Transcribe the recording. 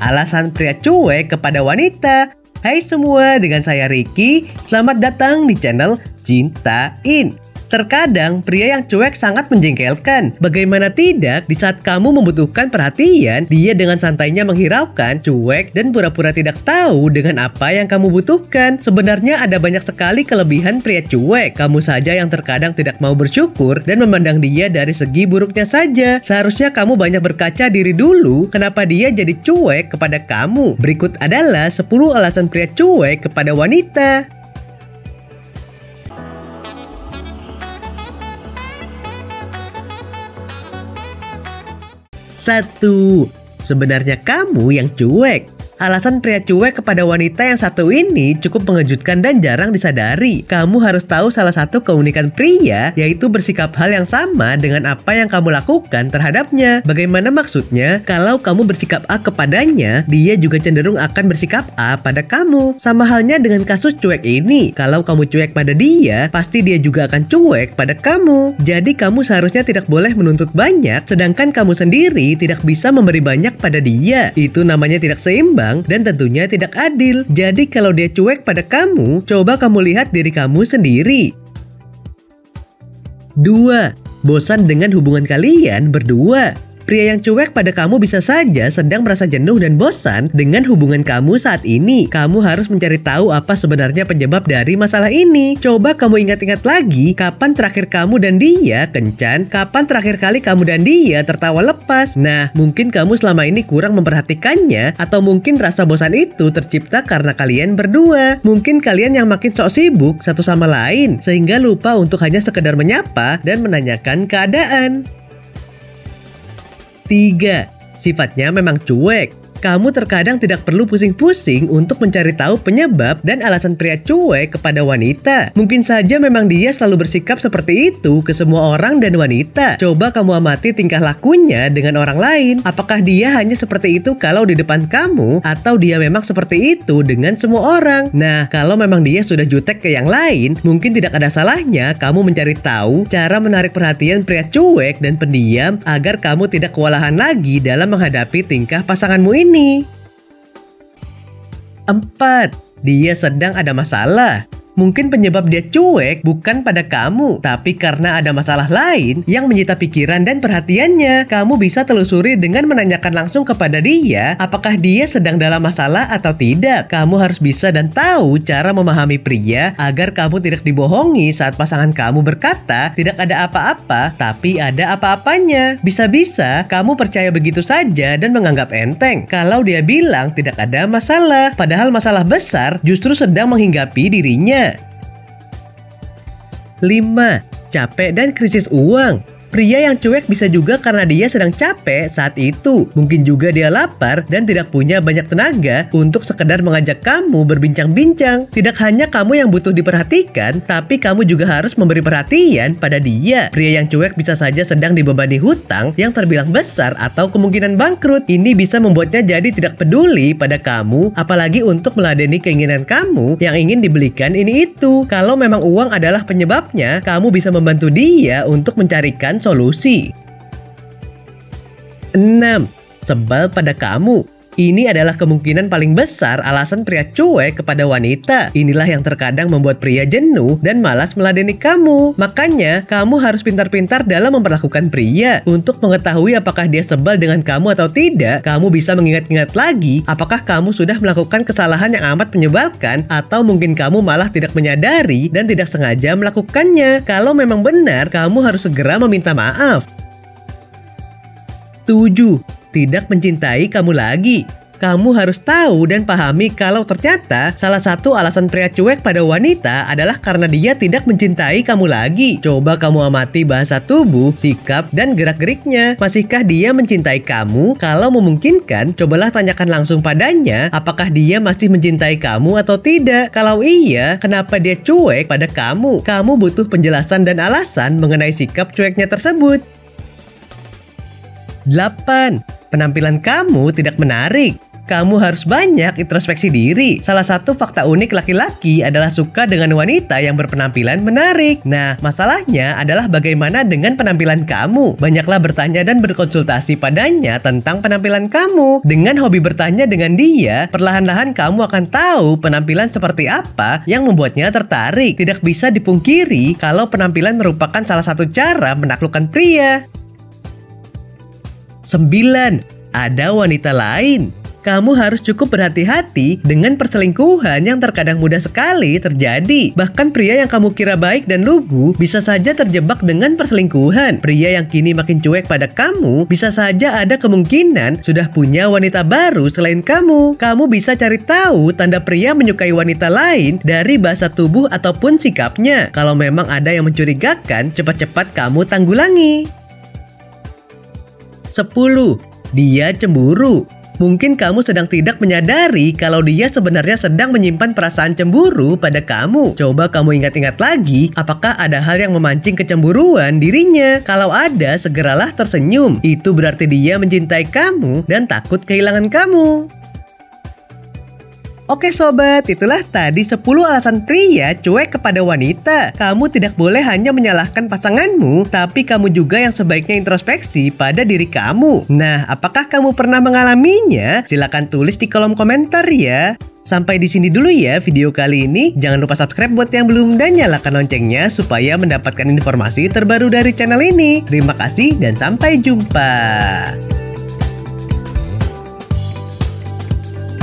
alasan pria cuek kepada wanita. Hai semua, dengan saya Ricky. Selamat datang di channel Cintain. Terkadang pria yang cuek sangat menjengkelkan. Bagaimana tidak, di saat kamu membutuhkan perhatian, dia dengan santainya menghiraukan, cuek, dan pura-pura tidak tahu dengan apa yang kamu butuhkan. Sebenarnya ada banyak sekali kelebihan pria cuek. Kamu saja yang terkadang tidak mau bersyukur dan memandang dia dari segi buruknya saja. Seharusnya kamu banyak berkaca diri dulu, kenapa dia jadi cuek kepada kamu. Berikut adalah 10 alasan pria cuek kepada wanita. 1. Sebenarnya kamu yang cuek. Alasan pria cuek kepada wanita yang satu ini cukup mengejutkan dan jarang disadari. Kamu harus tahu salah satu keunikan pria, yaitu bersikap hal yang sama dengan apa yang kamu lakukan terhadapnya. Bagaimana maksudnya? Kalau kamu bersikap A kepadanya, dia juga cenderung akan bersikap A pada kamu. Sama halnya dengan kasus cuek ini. Kalau kamu cuek pada dia, pasti dia juga akan cuek pada kamu. Jadi kamu seharusnya tidak boleh menuntut banyak, sedangkan kamu sendiri tidak bisa memberi banyak pada dia. Itu namanya tidak seimbang dan tentunya tidak adil. Jadi kalau dia cuek pada kamu, coba kamu lihat diri kamu sendiri. 2. Bosan dengan hubungan kalian berdua. Pria yang cuek pada kamu bisa saja sedang merasa jenuh dan bosan dengan hubungan kamu saat ini. Kamu harus mencari tahu apa sebenarnya penyebab dari masalah ini. Coba kamu ingat-ingat lagi, kapan terakhir kamu dan dia kencan? Kapan terakhir kali kamu dan dia tertawa lepas? Nah, mungkin kamu selama ini kurang memperhatikannya, atau mungkin rasa bosan itu tercipta karena kalian berdua. Mungkin kalian yang makin sok sibuk satu sama lain, sehingga lupa untuk hanya sekedar menyapa dan menanyakan keadaan. 3. Sifatnya memang cuek. Kamu terkadang tidak perlu pusing-pusing untuk mencari tahu penyebab dan alasan pria cuek kepada wanita. Mungkin saja memang dia selalu bersikap seperti itu ke semua orang dan wanita. Coba kamu amati tingkah lakunya dengan orang lain. Apakah dia hanya seperti itu kalau di depan kamu, atau dia memang seperti itu dengan semua orang? Nah, kalau memang dia sudah jutek ke yang lain, mungkin tidak ada salahnya kamu mencari tahu cara menarik perhatian pria cuek dan pendiam agar kamu tidak kewalahan lagi dalam menghadapi tingkah pasanganmu ini. 4. Dia sedang ada masalah. Mungkin penyebab dia cuek bukan pada kamu, tapi karena ada masalah lain yang menyita pikiran dan perhatiannya. Kamu bisa telusuri dengan menanyakan langsung kepada dia apakah dia sedang dalam masalah atau tidak. Kamu harus bisa dan tahu cara memahami pria agar kamu tidak dibohongi saat pasangan kamu berkata tidak ada apa-apa, tapi ada apa-apanya. Bisa-bisa kamu percaya begitu saja dan menganggap enteng kalau dia bilang tidak ada masalah, padahal masalah besar justru sedang menghinggapi dirinya. 5. Capek dan krisis uang. Pria yang cuek bisa juga karena dia sedang capek saat itu. Mungkin juga dia lapar dan tidak punya banyak tenaga untuk sekedar mengajak kamu berbincang-bincang. Tidak hanya kamu yang butuh diperhatikan, tapi kamu juga harus memberi perhatian pada dia. Pria yang cuek bisa saja sedang dibebani hutang yang terbilang besar atau kemungkinan bangkrut. Ini bisa membuatnya jadi tidak peduli pada kamu, apalagi untuk meladeni keinginan kamu yang ingin dibelikan ini itu. Kalau memang uang adalah penyebabnya, kamu bisa membantu dia untuk mencarikan solusi. 6. Sebal pada kamu. Ini adalah kemungkinan paling besar alasan pria cuek kepada wanita. Inilah yang terkadang membuat pria jenuh dan malas meladeni kamu. Makanya, kamu harus pintar-pintar dalam memperlakukan pria. Untuk mengetahui apakah dia sebal dengan kamu atau tidak, kamu bisa mengingat-ingat lagi apakah kamu sudah melakukan kesalahan yang amat menyebalkan, atau mungkin kamu malah tidak menyadari dan tidak sengaja melakukannya. Kalau memang benar, kamu harus segera meminta maaf. 7. Tidak mencintai kamu lagi. Kamu harus tahu dan pahami kalau ternyata salah satu alasan pria cuek pada wanita adalah karena dia tidak mencintai kamu lagi. Coba kamu amati bahasa tubuh, sikap, dan gerak-geriknya. Masihkah dia mencintai kamu? Kalau memungkinkan, cobalah tanyakan langsung padanya apakah dia masih mencintai kamu atau tidak. Kalau iya, kenapa dia cuek pada kamu? Kamu butuh penjelasan dan alasan mengenai sikap cueknya tersebut. 8. Penampilan kamu tidak menarik. Kamu harus banyak introspeksi diri. Salah satu fakta unik laki-laki adalah suka dengan wanita yang berpenampilan menarik. Nah, masalahnya adalah bagaimana dengan penampilan kamu? Banyaklah bertanya dan berkonsultasi padanya tentang penampilan kamu. Dengan hobi bertanya dengan dia, perlahan-lahan kamu akan tahu penampilan seperti apa yang membuatnya tertarik. Tidak bisa dipungkiri kalau penampilan merupakan salah satu cara menaklukkan pria. 9. Ada wanita lain. Kamu harus cukup berhati-hati dengan perselingkuhan yang terkadang mudah sekali terjadi. Bahkan pria yang kamu kira baik dan lugu bisa saja terjebak dengan perselingkuhan. Pria yang kini makin cuek pada kamu bisa saja ada kemungkinan sudah punya wanita baru selain kamu. Kamu bisa cari tahu tanda pria menyukai wanita lain dari bahasa tubuh ataupun sikapnya. Kalau memang ada yang mencurigakan, cepat-cepat kamu tanggulangi. 10. Dia cemburu. Mungkin kamu sedang tidak menyadari kalau dia sebenarnya sedang menyimpan perasaan cemburu pada kamu. Coba kamu ingat-ingat lagi, apakah ada hal yang memancing kecemburuan dirinya? Kalau ada, segeralah tersenyum. Itu berarti dia mencintai kamu dan takut kehilangan kamu. Oke sobat, itulah tadi 10 alasan pria cuek kepada wanita. Kamu tidak boleh hanya menyalahkan pasanganmu, tapi kamu juga yang sebaiknya introspeksi pada diri kamu. Nah, apakah kamu pernah mengalaminya? Silahkan tulis di kolom komentar ya. Sampai di sini dulu ya video kali ini. Jangan lupa subscribe buat yang belum dan nyalakan loncengnya supaya mendapatkan informasi terbaru dari channel ini. Terima kasih dan sampai jumpa.